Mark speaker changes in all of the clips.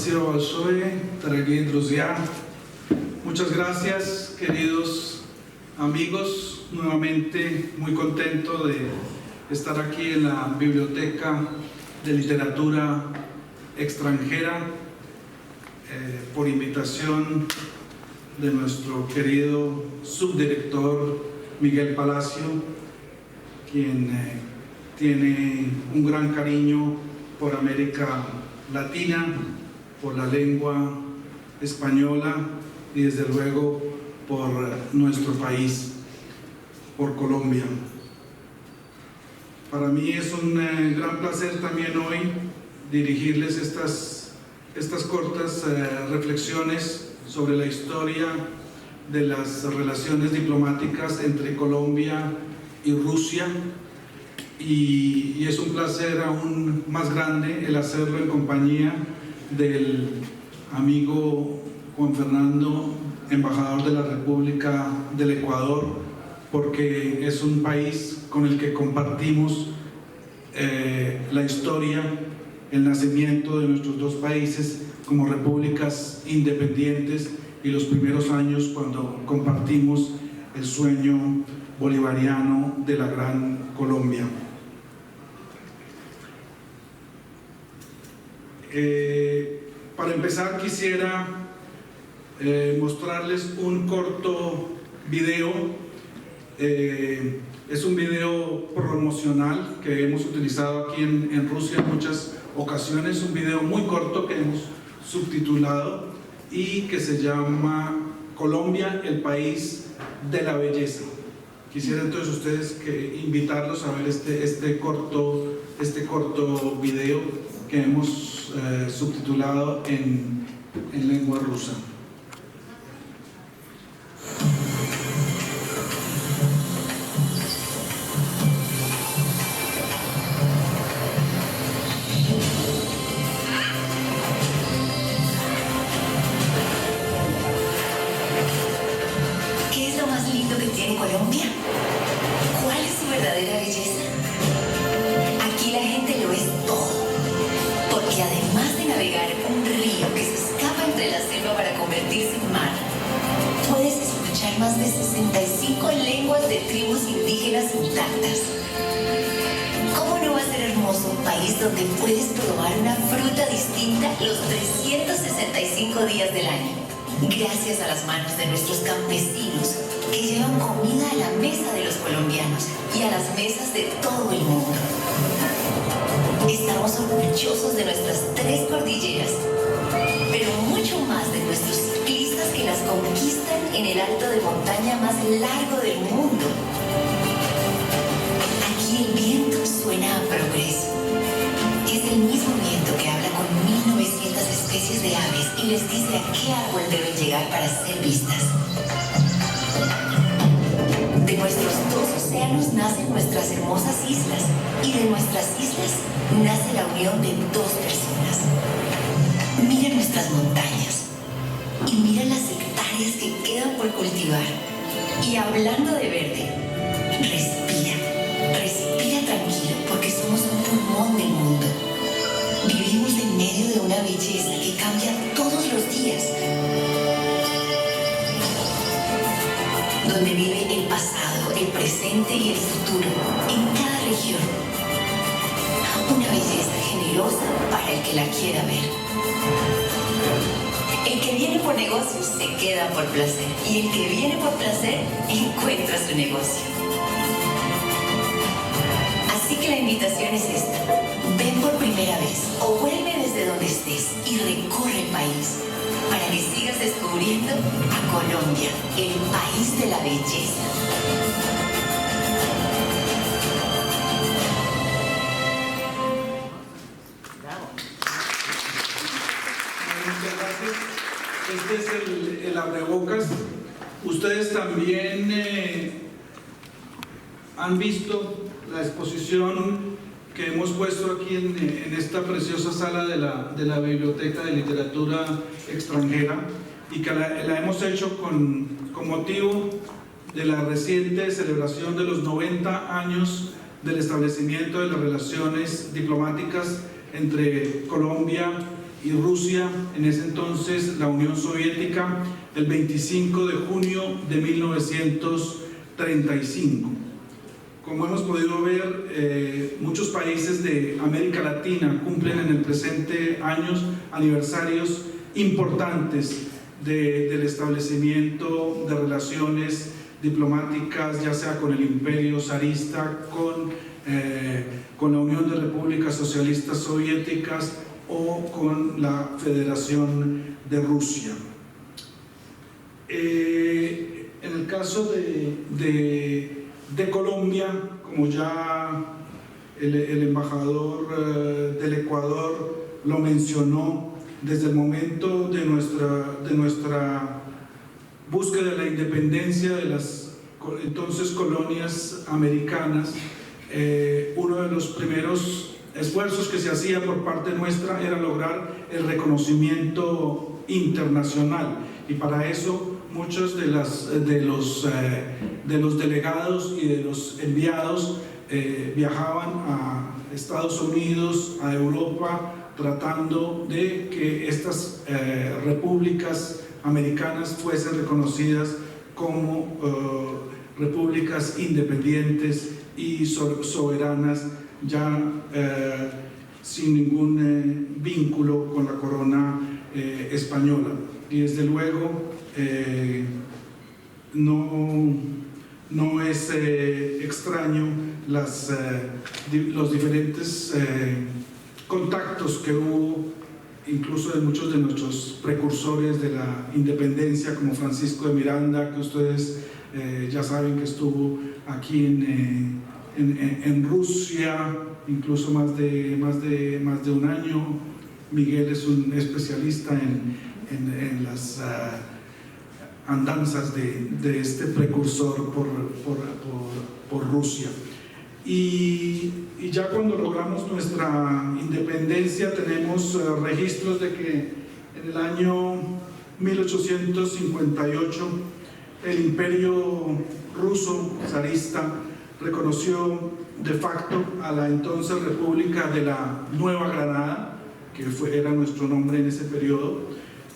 Speaker 1: Спасибо большое, дорогие друзья. Muchas gracias, queridos amigos. Nuevamente muy contento de estar aquí en la Biblioteca de Literatura Extranjera por invitación de nuestro querido subdirector Miguel Palacio, quien tiene un gran cariño por América Latina, por la lengua española y desde luego por nuestro país, por Colombia. Para mí es un gran placer también hoy dirigirles estas cortas reflexiones sobre la historia de las relaciones diplomáticas entre Colombia y Rusia, y es un placer aún más grande el hacerlo en compañía del amigo Juan Fernando, embajador de la República del Ecuador, porque es un país con el que compartimos la historia, el nacimiento de nuestros dos países como repúblicas independientes y los primeros años cuando compartimos el sueño bolivariano de la Gran Colombia. Para empezar quisiera mostrarles un corto video. Es un video promocional que hemos utilizado aquí en Rusia en muchas ocasiones, un video muy corto que hemos subtitulado y que se llama Colombia, el país de la belleza. Quisiera entonces ustedes invitarlos a ver este corto video que hemos subtitulado en lengua rusa.
Speaker 2: ¿Qué es lo más lindo que tiene Colombia? ¿Cuál es su verdadera belleza? Aquí la gente lo es todo, porque además de navegar un río que se escapa entre la selva para convertirse en mar, puedes escuchar más de 65 lenguas de tribus indígenas intactas. ¿Cómo no va a ser hermoso un país donde puedes probar una fruta distinta los 365 días del año? Gracias a las manos de nuestros campesinos que llevan comida a la mesa de los colombianos y a las mesas de todo el mundo. Estamos orgullosos de nuestras 3 cordilleras, pero mucho más de nuestros ciclistas que las conquistan en el alto de montaña más largo del mundo. Aquí el viento suena a progreso. Es el mismo viento que habla con 1900 especies de aves y les dice a qué árbol deben llegar para ser vistas. De nuestros 2 océanos nacen nuestras hermosas islas, y de nuestras islas nace la unión de 2 personas. Mira nuestras montañas y mira las hectáreas que quedan por cultivar. Y hablando de verde, respira tranquilo, porque somos un pulmón del mundo. Vivimos en medio de una belleza que cambia todos los días, donde vive el pasado, el presente y el futuro en cada región. Una belleza generosa para el que la quiera ver. El que viene por negocios se queda por placer, y el que viene por placer encuentra su negocio. Así que la invitación es esta: ven por primera vez o vuelve desde donde estés y recorre el país para que sigas descubriendo a Colombia, el país de la belleza.
Speaker 1: Muchas gracias. Este es el abrebocas. Ustedes también han visto la exposición que hemos puesto aquí en esta preciosa sala de la Biblioteca de Literatura Extranjera, y que la hemos hecho con motivo de la reciente celebración de los 90 años del establecimiento de las relaciones diplomáticas entre Colombia y Rusia, en ese entonces la Unión Soviética, el 25 de junio de 1935. Como hemos podido ver, muchos países de América Latina cumplen en el presente aniversarios importantes del establecimiento de relaciones diplomáticas, ya sea con el Imperio zarista, con la Unión de Repúblicas Socialistas Soviéticas o con la Federación de Rusia. En el caso de Colombia, como ya el embajador del Ecuador lo mencionó, desde el momento de nuestra búsqueda de la independencia de las entonces colonias americanas, uno de los primeros esfuerzos que se hacía por parte nuestra era lograr el reconocimiento internacional, y para eso muchos de los delegados y de los enviados viajaban a Estados Unidos, a Europa, tratando de que estas repúblicas americanas fuesen reconocidas como repúblicas independientes y soberanas, ya sin ningún vínculo con la corona española. Y desde luego no es extraño los diferentes contactos que hubo, incluso de muchos de nuestros precursores de la independencia, como Francisco de Miranda, que ustedes ya saben que estuvo aquí en Rusia, incluso más de un año. Miguel es un especialista en las andanzas de este precursor por Rusia. Y ya cuando logramos nuestra independencia tenemos registros de que en el año 1858 el Imperio ruso zarista reconoció de facto a la entonces República de la Nueva Granada, que era nuestro nombre en ese periodo,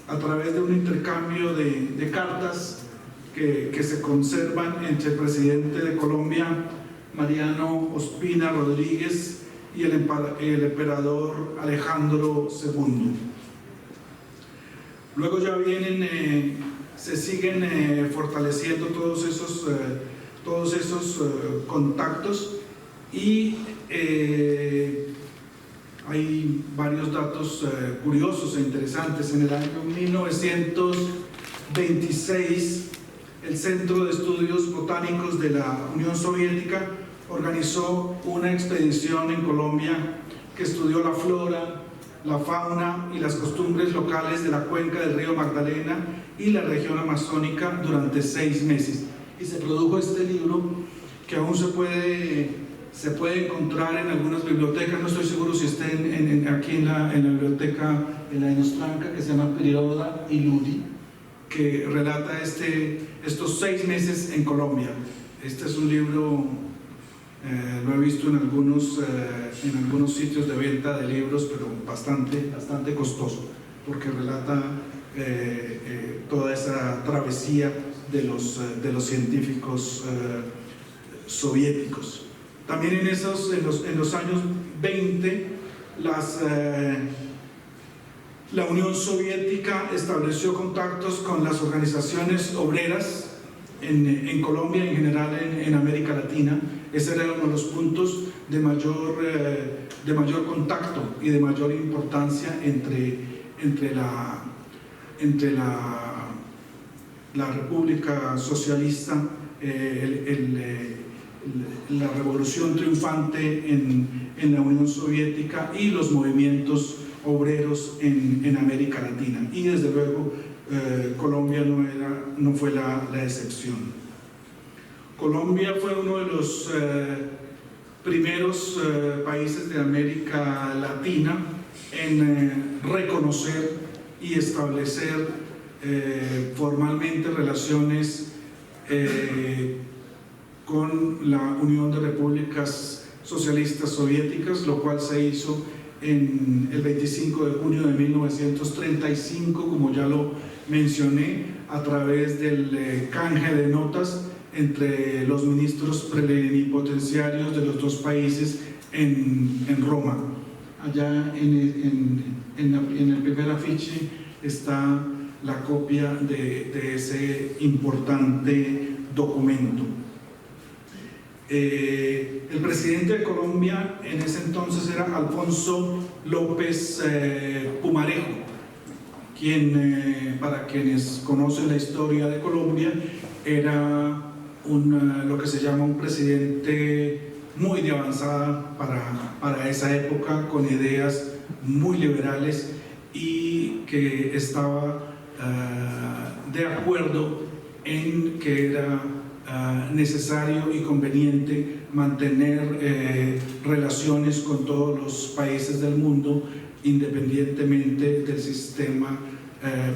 Speaker 1: a través de un intercambio de cartas que se conservan entre el presidente de Colombia, Mariano Ospina Rodríguez, y el emperador Alejandro II. Luego ya se siguen fortaleciendo todos esos contactos, y hay varios datos curiosos e interesantes. En el año 1926, el Centro de Estudios Botánicos de la Unión Soviética organizó una expedición en Colombia que estudió la flora, la fauna y las costumbres locales de la cuenca del río Magdalena y la región amazónica durante 6 meses. Y se produjo este libro, que aún se puede encontrar en algunas bibliotecas. No estoy seguro si está aquí en la biblioteca en la Inostranca, que se llama Priroda y Ludi, que relata estos 6 meses en Colombia. Este es un libro, lo he visto en algunos sitios de venta de libros, pero bastante costoso, porque relata toda esa travesía de los científicos soviéticos. También en los años 20, la Unión Soviética estableció contactos con las organizaciones obreras en Colombia y en general en América Latina. Ese era uno de los puntos de mayor contacto y de mayor importancia entre la República Socialista, la revolución triunfante en la Unión Soviética y los movimientos obreros en América Latina. Y desde luego Colombia no fue la excepción. Colombia fue uno de los primeros países de América Latina en reconocer y establecer formalmente relaciones con la Unión de Repúblicas Socialistas Soviéticas, lo cual se hizo en el 25 de junio de 1935, como ya lo mencioné, a través del canje de notas entre los ministros plenipotenciarios de los dos países en Roma. Allá en el primer afiche está la copia de ese importante documento. El presidente de Colombia en ese entonces era Alfonso López Pumarejo, quien, para quienes conocen la historia de Colombia, era lo que se llama un presidente muy de avanzada para esa época, con ideas muy liberales y que estaba de acuerdo en que era necesario y conveniente mantener relaciones con todos los países del mundo, independientemente del sistema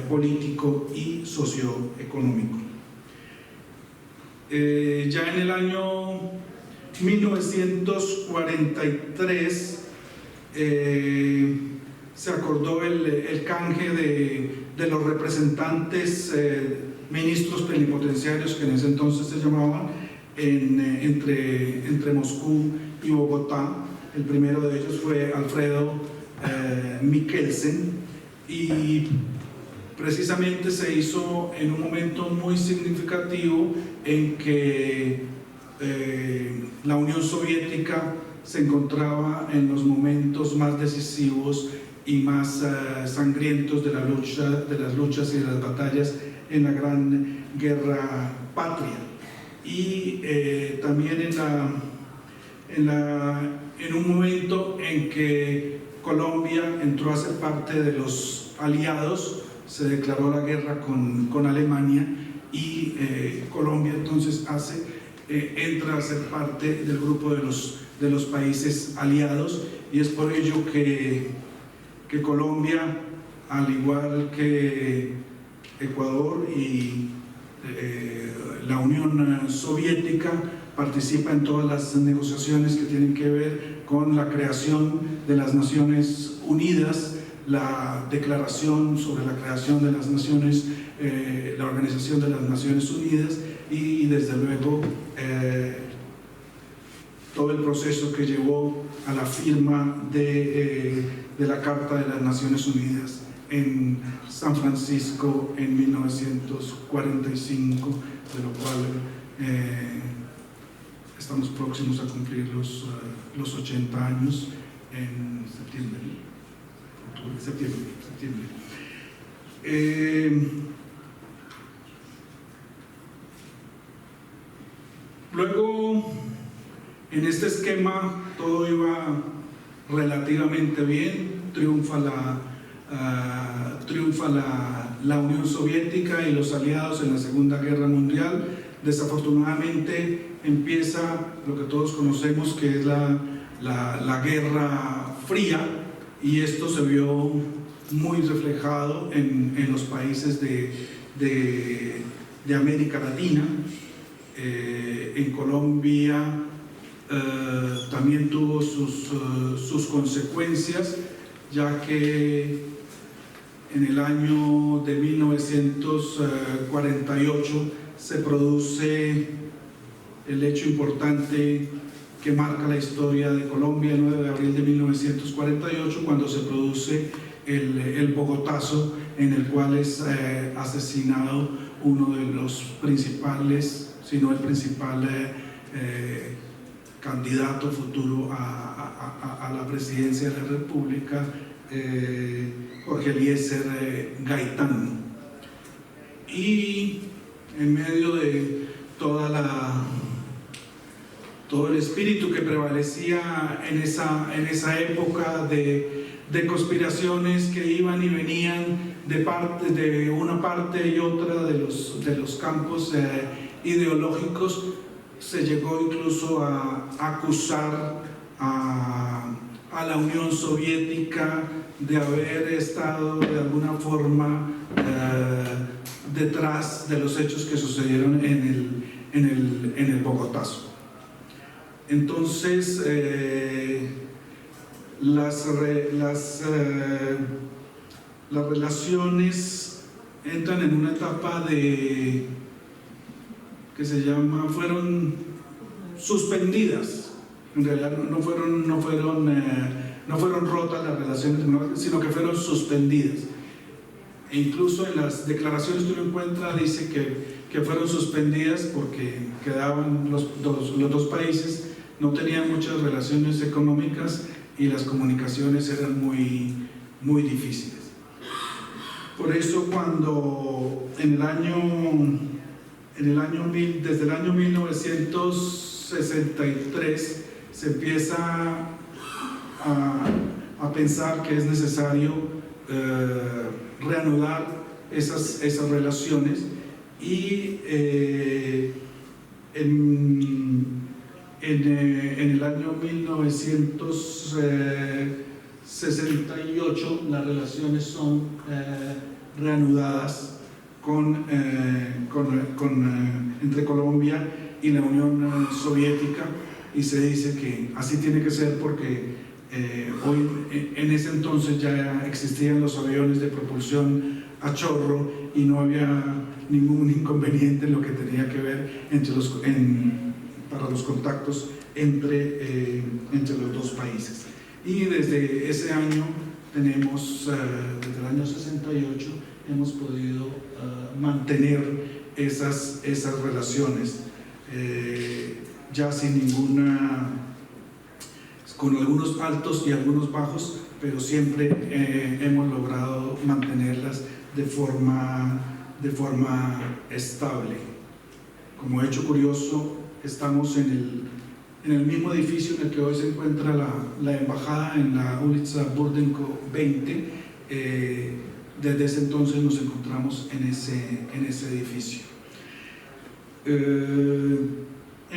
Speaker 1: político y socioeconómico. Ya en el año 1943 se acordó el canje de los representantes ministros plenipotenciarios, que en ese entonces se llamaban, entre Moscú y Bogotá. El primero de ellos fue Alfredo Mikkelsen, y precisamente se hizo en un momento muy significativo en que la Unión Soviética se encontraba en los momentos más decisivos y más sangrientos de las luchas y de las batallas en la Gran Guerra Patria. Y también en un momento en que Colombia entró a ser parte de los aliados, se declaró la guerra con Alemania, y Colombia entonces entra a ser parte del grupo de los países aliados, y es por ello que Colombia, al igual que Ecuador y la Unión Soviética, participa en todas las negociaciones que tienen que ver con la creación de las Naciones Unidas, la declaración sobre la creación de las naciones, la Organización de las Naciones Unidas, y desde luego todo el proceso que llevó a la firma de la Carta de las Naciones Unidas en San Francisco en 1945, de lo cual estamos próximos a cumplir los 80 años en septiembre. Luego, en este esquema todo iba relativamente bien, triunfa la Unión Soviética y los aliados en la Segunda Guerra Mundial. Desafortunadamente empieza lo que todos conocemos, que es la Guerra Fría, y esto se vio muy reflejado en los países de América Latina. En Colombia también tuvo sus consecuencias, ya que en el año de 1948 se produce el hecho importante que marca la historia de Colombia, el 9 de abril de 1948, cuando se produce el Bogotazo, en el cual es asesinado uno de los principales, si no el principal candidato futuro a la presidencia de la República, Jorge Eliezer Gaitán. Y en medio de todo el espíritu que prevalecía en esa época de conspiraciones que iban y venían de una parte y otra de los campos ideológicos, se llegó incluso a acusar a la Unión Soviética de haber estado de alguna forma detrás de los hechos que sucedieron en el Bogotazo. Entonces, las relaciones entran en una etapa que fueron suspendidas. En realidad no fueron rotas las relaciones, sino que fueron suspendidas. E incluso en las declaraciones que uno encuentra dice que fueron suspendidas porque quedaban los dos países, no tenían muchas relaciones económicas y las comunicaciones eran muy, muy difíciles. Por eso cuando desde el año 1963 se empieza a pensar que es necesario reanudar esas relaciones, y en el año 1968 las relaciones son reanudadas entre Colombia y la Unión Soviética, y se dice que así tiene que ser porque en ese entonces ya existían los aviones de propulsión a chorro y no había ningún inconveniente en lo que tenía que ver para los contactos entre los dos países. Y desde ese año desde el año 68 hemos podido mantener esas relaciones ya con algunos altos y algunos bajos, pero siempre hemos logrado mantenerlas de forma estable. Como hecho curioso, estamos en el mismo edificio en el que hoy se encuentra la embajada, en la Ulica Burdenko 20. Desde ese entonces nos encontramos en ese edificio. En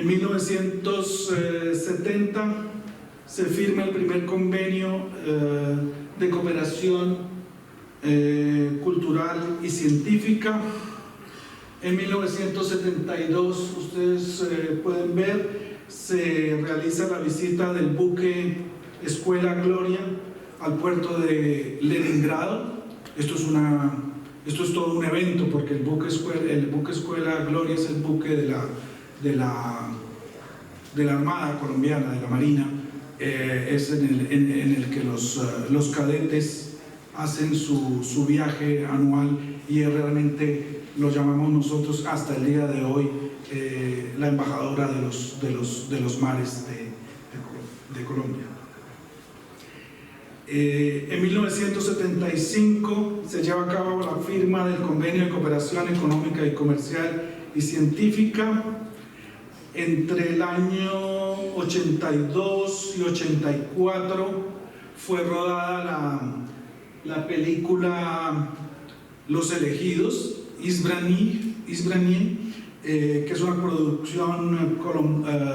Speaker 1: 1970 se firma el primer convenio de cooperación cultural y científica. En 1972, ustedes pueden ver, se realiza la visita del buque Escuela Gloria al puerto de Leningrado. Esto es todo un evento porque el buque Escuela Gloria es el buque de la Armada colombiana, de la Marina. Es en el que los cadetes hacen su viaje anual, y realmente lo llamamos nosotros hasta el día de hoy la embajadora de los mares de Colombia. En 1975 se lleva a cabo la firma del Convenio de Cooperación Económica y Comercial y Científica. Entre el año 82 y 84 fue rodada la película Los Elegidos, Izbrani, que es una producción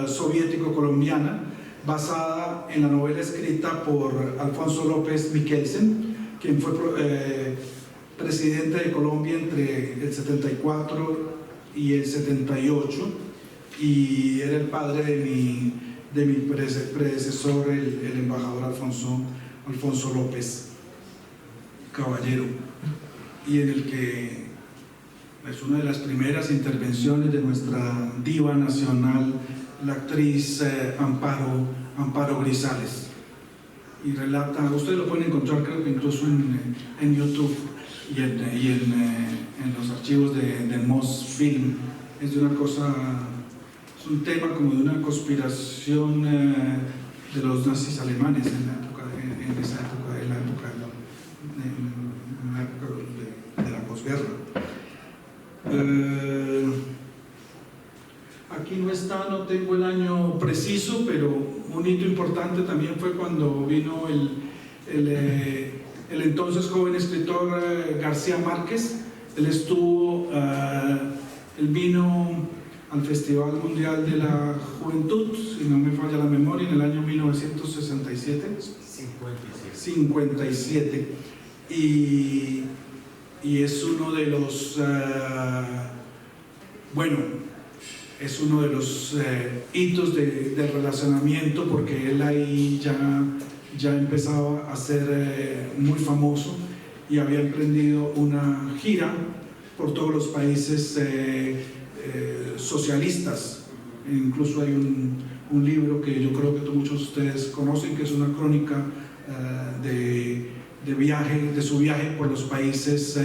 Speaker 1: soviético-colombiana basada en la novela escrita por Alfonso López Michelsen, quien fue presidente de Colombia entre el 74 y el 78, y era el padre de mi predecesor, el embajador Alfonso López Caballero, y en el que es una de las primeras intervenciones de nuestra diva nacional, la actriz Amparo Grisales, y relata, ustedes lo pueden encontrar creo que incluso en YouTube y en los archivos de Mosfilm. Es de una cosa, es un tema como de una conspiración de los nazis alemanes en la época de la posguerra. Aquí no está, no tengo el año preciso, pero un hito importante también fue cuando vino el entonces joven escritor García Márquez. Él vino al Festival Mundial de la Juventud, si no me falla la memoria, en el año 1967. 57. Y es uno de los es uno de los hitos del relacionamiento, porque él ahí ya ya empezaba a ser muy famoso y había emprendido una gira por todos los países socialistas. Incluso hay un libro que yo creo que muchos de ustedes conocen, que es una crónica de su viaje por los países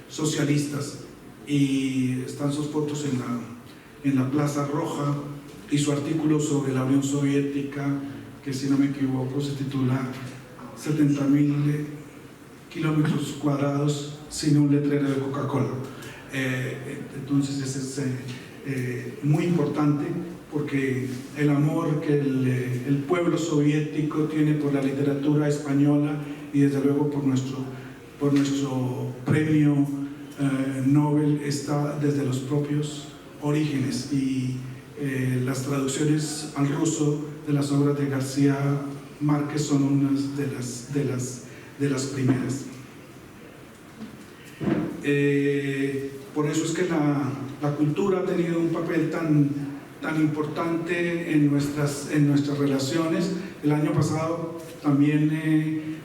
Speaker 1: socialistas, y están sus fotos en la Plaza Roja, y su artículo sobre la Unión Soviética, que si no me equivoco se titula 70.000 kilómetros cuadrados sin un letrero de Coca-Cola. Entonces ese es muy importante, porque el amor que el pueblo soviético tiene por la literatura española, y desde luego por nuestro premio Nobel, está desde los propios orígenes, y las traducciones al ruso de las obras de García Márquez son unas de las primeras. Por eso es que la cultura ha tenido un papel tan importante en nuestras relaciones. El año pasado también,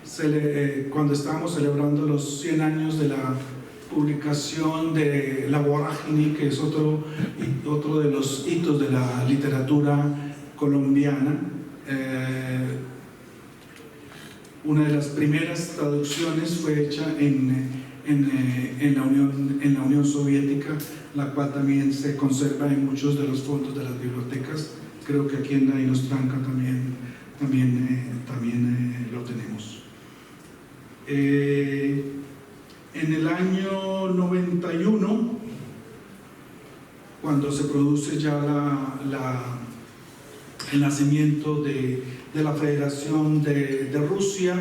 Speaker 1: cuando estábamos celebrando los 100 años de la publicación de La Vorágine, que es otro de los hitos de la literatura colombiana, una de las primeras traducciones fue hecha en la Unión Soviética, la cual también se conserva en muchos de los fondos de las bibliotecas. Creo que aquí en la Inostranca también lo tenemos. En el año 91, cuando se produce ya el nacimiento de la Federación de Rusia,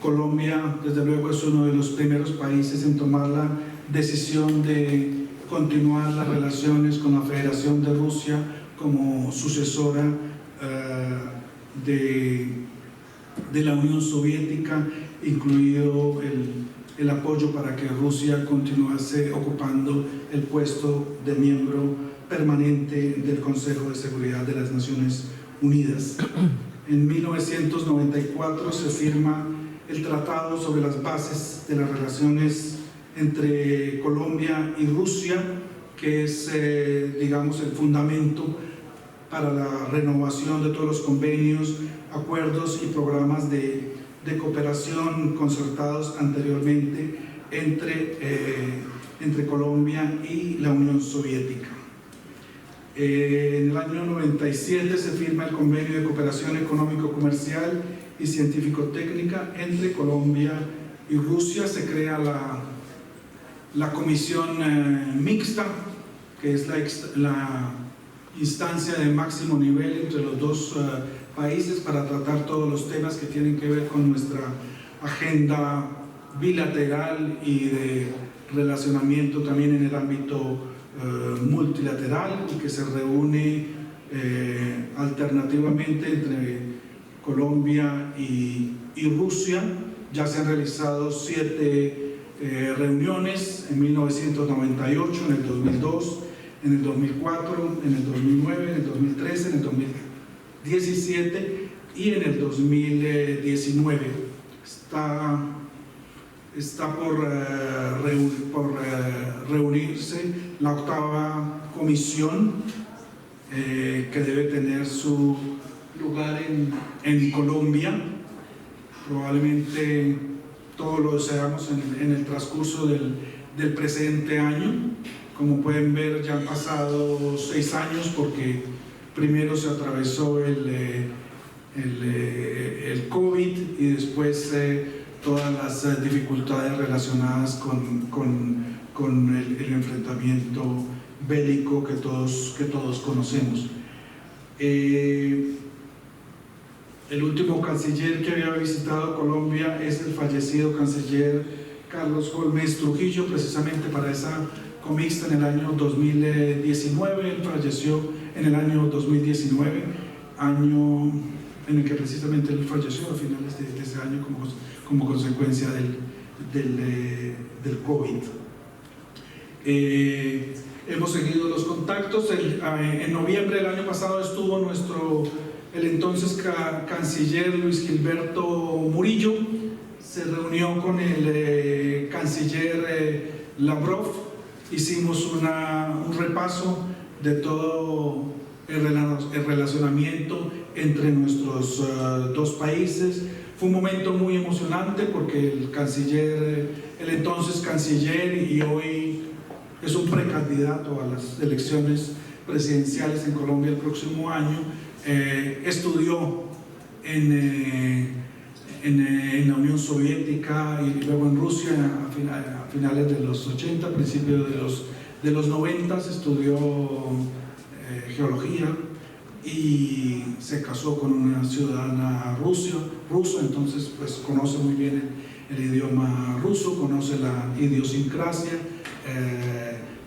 Speaker 1: Colombia, desde luego, es uno de los primeros países en tomar la decisión de continuar las relaciones con la Federación de Rusia como sucesora de la Unión Soviética, incluido el apoyo para que Rusia continuase ocupando el puesto de miembro permanente del Consejo de Seguridad de las Naciones Unidas. En 1994 se firma el Tratado sobre las bases de las relaciones entre Colombia y Rusia, que es, digamos, el fundamento para la renovación de todos los convenios, acuerdos y programas de cooperación concertados anteriormente entre Colombia y la Unión Soviética. En el año 97 se firma el Convenio de Cooperación Económico-Comercial y Científico-Técnica entre Colombia y Rusia. Se crea la Comisión Mixta, que es la instancia de máximo nivel entre los dos países para tratar todos los temas que tienen que ver con nuestra agenda bilateral y de relacionamiento también en el ámbito multilateral, y que se reúne alternativamente entre Colombia y Rusia. Ya se han realizado 7 reuniones: en 1998, en el 2002, en el 2004, en el 2009, en el 2013, en el 2017 y en el 2019. Está por reunirse la 8ª comisión, que debe tener su lugar en Colombia. Probablemente todo lo deseamos en el transcurso del presente año. Como pueden ver, ya han pasado 6 años, porque primero se atravesó el COVID y después todas las dificultades relacionadas con el enfrentamiento bélico que todos conocemos. El último canciller que había visitado Colombia es el fallecido canciller Carlos Holmes Trujillo, precisamente para esa comixta en el año 2019. Él falleció en el año 2019, año en el que precisamente él falleció a finales de ese año como consecuencia del COVID. Hemos seguido los contactos. En noviembre del año pasado estuvo nuestro el entonces canciller Luis Gilberto Murillo se reunió con el canciller Lavrov. Hicimos un repaso de todo el relacionamiento entre nuestros dos países. Fue un momento muy emocionante porque el entonces canciller y hoy es un precandidato a las elecciones presidenciales en Colombia el próximo año, estudió en la Unión Soviética y luego en Rusia a finales de los 80, principios de los 90, estudió geología y se casó con una ciudadana rusa, entonces pues conoce muy bien el idioma ruso, conoce la idiosincrasia,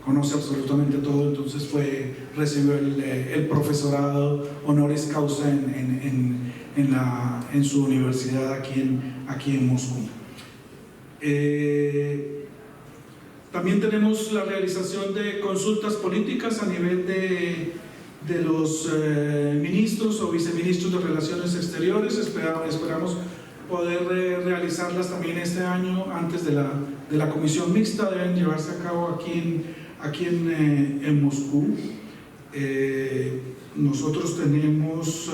Speaker 1: conoce absolutamente todo, entonces recibió el profesorado honoris causa en su universidad aquí en Moscú. También tenemos la realización de consultas políticas a nivel de los ministros o viceministros de Relaciones Exteriores. Esperamos poder realizarlas también este año antes de la comisión mixta. Deben llevarse a cabo aquí en Moscú. Nosotros tenemos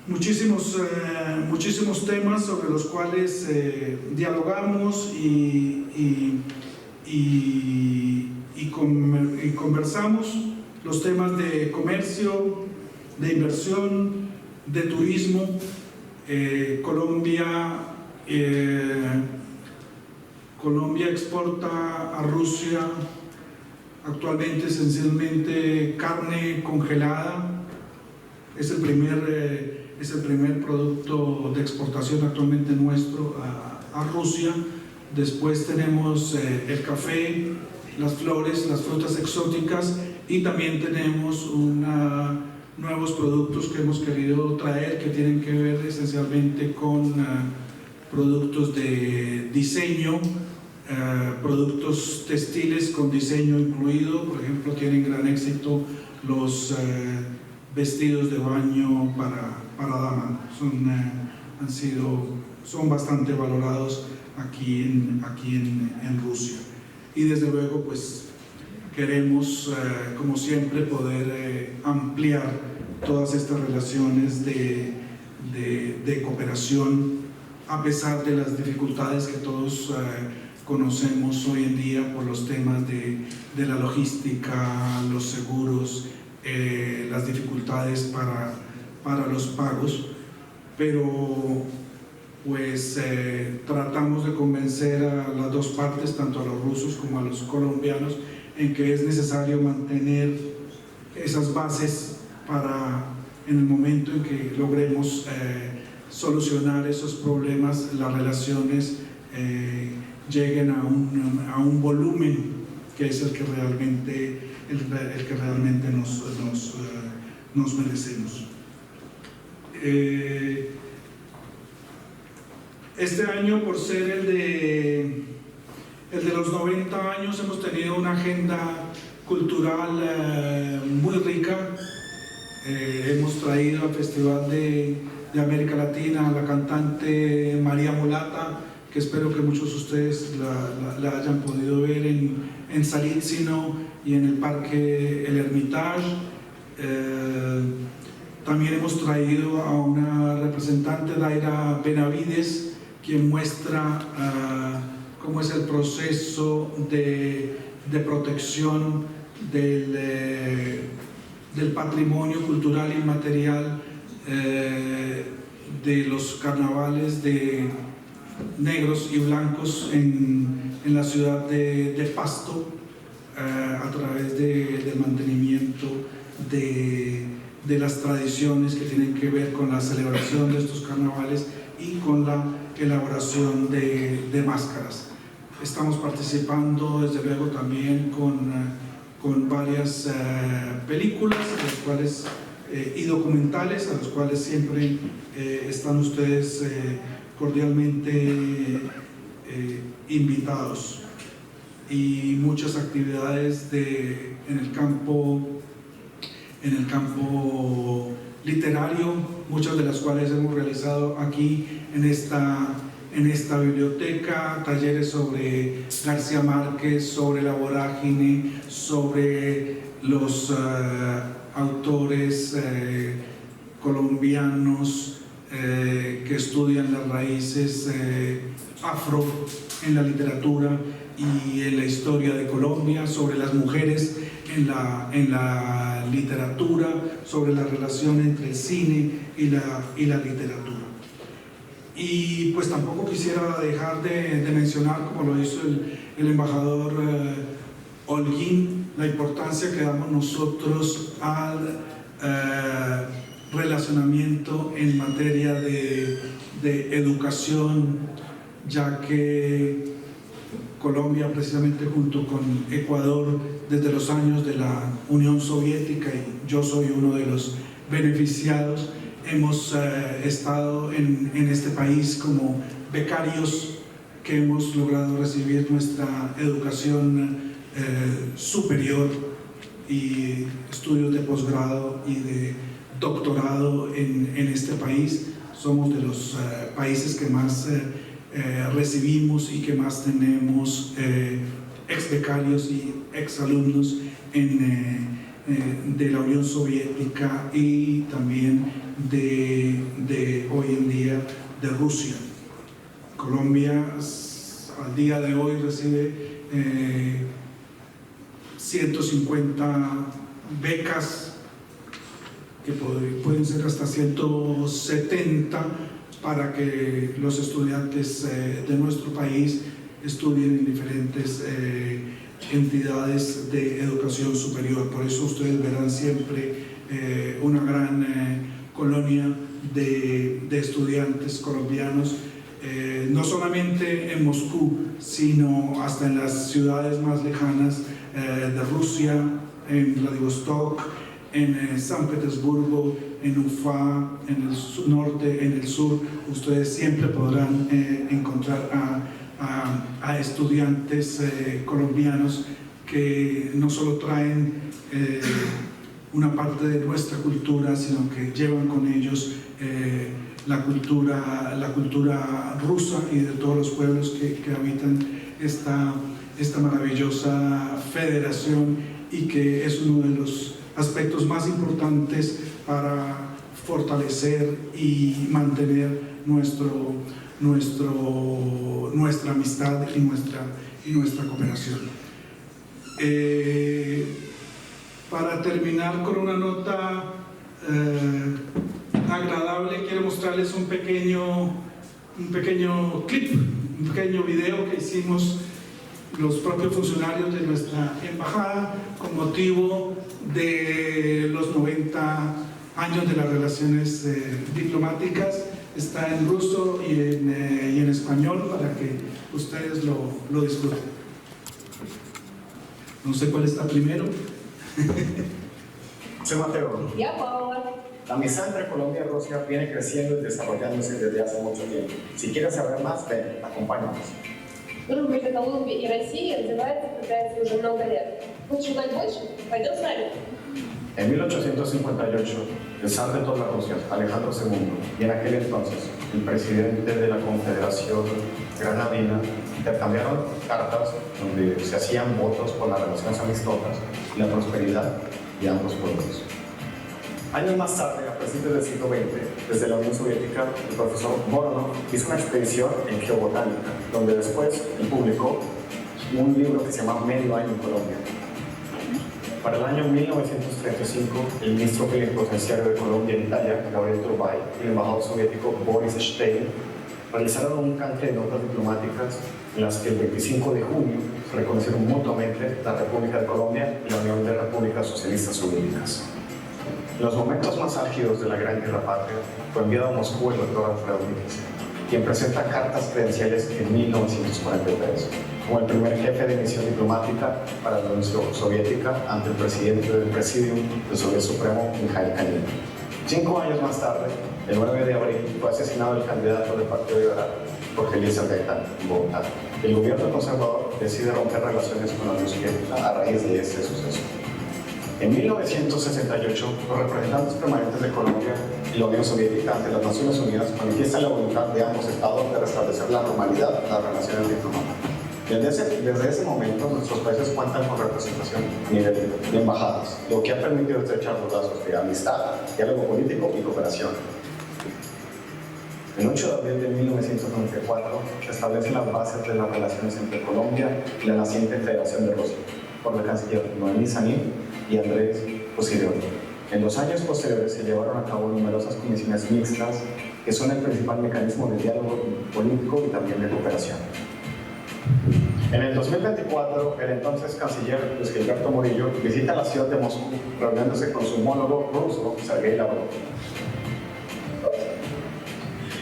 Speaker 1: muchísimos temas sobre los cuales dialogamos y conversamos. Los temas de comercio, de inversión, de turismo. Colombia exporta a Rusia actualmente esencialmente carne congelada. Es el primer producto de exportación actualmente nuestro a Rusia. Después tenemos el café, las flores, las frutas exóticas, y también tenemos nuevos productos que hemos querido traer que tienen que ver esencialmente con productos de diseño, productos textiles con diseño incluido. Por ejemplo, tienen gran éxito los vestidos de baño para dama. Son bastante valorados aquí en Rusia. Y desde luego pues queremos, como siempre, poder ampliar todas estas relaciones de cooperación, a pesar de las dificultades que todos conocemos hoy en día por los temas de la logística, los seguros, las dificultades para los pagos, pero pues tratamos de convencer a las dos partes, tanto a los rusos como a los colombianos, en que es necesario mantener esas bases para, en el momento en que logremos solucionar esos problemas, las relaciones lleguen a un volumen que es el que realmente nos merecemos. Este año, por ser el de los 90 años, hemos tenido una agenda cultural muy rica. Hemos traído al Festival de América Latina a la cantante María Mulata, que espero que muchos de ustedes la hayan podido ver en Salítzino y en el Parque El Hermitage. También hemos traído a una representante, Daira Benavides, quien muestra cómo es el proceso de protección del patrimonio cultural inmaterial de los carnavales de negros y blancos en la ciudad de Pasto, a través del mantenimiento de las tradiciones que tienen que ver con la celebración de estos carnavales y con la elaboración de máscaras. Estamos participando desde luego también con varias películas y documentales, a los cuales siempre están ustedes cordialmente invitados, y muchas actividades en en el campo literario, muchas de las cuales hemos realizado aquí en esta biblioteca, talleres sobre García Márquez, sobre la vorágine, sobre los autores colombianos que estudian las raíces afro en la literatura y en la historia de Colombia, sobre las mujeres en la literatura, sobre la relación entre el cine y la literatura. Y pues tampoco quisiera dejar de mencionar, como lo hizo el embajador Holguín, la importancia que damos nosotros al relacionamiento en materia de educación, ya que Colombia, precisamente junto con Ecuador, desde los años de la Unión Soviética, y yo soy uno de los beneficiados, hemos estado en este país como becarios que hemos logrado recibir nuestra educación superior y estudios de posgrado y de doctorado en este país. Somos de los países que más recibimos y que más tenemos ex becarios y ex alumnos de la Unión Soviética y también de hoy en día de Rusia. Colombia al día de hoy recibe 150 becas que pueden ser hasta 170 para que los estudiantes de nuestro país estudien en diferentes entidades de educación superior. Por eso ustedes verán siempre una gran colonia de estudiantes colombianos, no solamente en Moscú, sino hasta en las ciudades más lejanas de Rusia, en Vladivostok, en San Petersburgo, en Ufa, en el norte, en el sur. Ustedes siempre podrán encontrar a estudiantes colombianos que no solo traen una parte de nuestra cultura, sino que llevan con ellos la cultura rusa y de todos los pueblos que habitan esta maravillosa federación, y que es uno de los aspectos más importantes para fortalecer y mantener nuestra amistad y nuestra cooperación. Para terminar con una nota agradable, quiero mostrarles un pequeño clip, un pequeño video que hicimos los propios funcionarios de nuestra embajada con motivo de los 90 años de las relaciones diplomáticas. Está en ruso y en español para que ustedes lo disfruten. No sé cuál está primero.
Speaker 3: Soy Mateo.
Speaker 4: Ya, Paola.
Speaker 3: La amistad entre Colombia y Rusia viene creciendo y desarrollándose desde hace mucho tiempo. Si quieres saber más, ven, acompáñanos.
Speaker 4: Дружба между Колумбией и Россией развивается и укрепляется уже много лет. Хочешь узнать больше? Пойдем с нами.
Speaker 3: En 1858, el zar de todas las Rusias, Alejandro II, y en aquel entonces el presidente de la Confederación Granadina, intercambiaron cartas donde se hacían votos por las relaciones amistosas y la prosperidad de ambos pueblos. Años más tarde, a principios del siglo XX, desde la Unión Soviética, el profesor Voronov hizo una expedición en geobotánica, donde después él publicó un libro que se llama Medio año en Colombia. Para el año 1935, el ministro plenipotenciario de Colombia en Italia, Gabriel Turbay, y el embajador soviético Boris Stein realizaron un canje de notas diplomáticas en las que el 25 de junio se reconocieron mutuamente la República de Colombia y la Unión de Repúblicas Socialistas Soviéticas. En los momentos más álgidos de la Gran Guerra Patria, fue enviado a Moscú el doctor Alfredo Nix, quien presenta cartas credenciales en 1943 como el primer jefe de misión diplomática para la Unión Soviética ante el presidente del Presidium del Soviet Supremo, Mikhail Kalinin. 5 años más tarde, el 9 de abril, fue asesinado el candidato del Partido Liberal, Jorge Eliezer Gaitán, en Bogotá. El gobierno conservador decide romper relaciones con la Unión Soviética a raíz de este suceso. En 1968, los representantes permanentes de Colombia y la Unión Soviética ante las Naciones Unidas manifiestan la voluntad de ambos estados de restablecer la normalidad de las relaciones diplomáticas. Desde ese momento, nuestros países cuentan con representación a nivel de embajadas, lo que ha permitido estrechar los lazos de amistad, diálogo político y cooperación. El 8 de abril de 1994 se establecen las bases de las relaciones entre Colombia y la naciente Federación de Rusia, por la canciller Noemí Sanín y Andrés Posidoni. En los años posteriores se llevaron a cabo numerosas comisiones mixtas, que son el principal mecanismo de diálogo político y también de cooperación. En el 2024, el entonces canciller Luis Gilberto Murillo visita la ciudad de Moscú, reuniéndose con su homólogo ruso, Sergei Lavrov.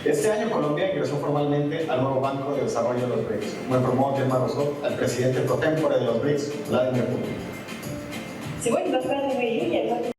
Speaker 3: Este año Colombia ingresó formalmente al nuevo Banco de Desarrollo de los BRICS, como informó Dilma Rousseff al presidente pro tempore de los BRICS, Vladimir Putin.
Speaker 4: Сегодня, 25 июня,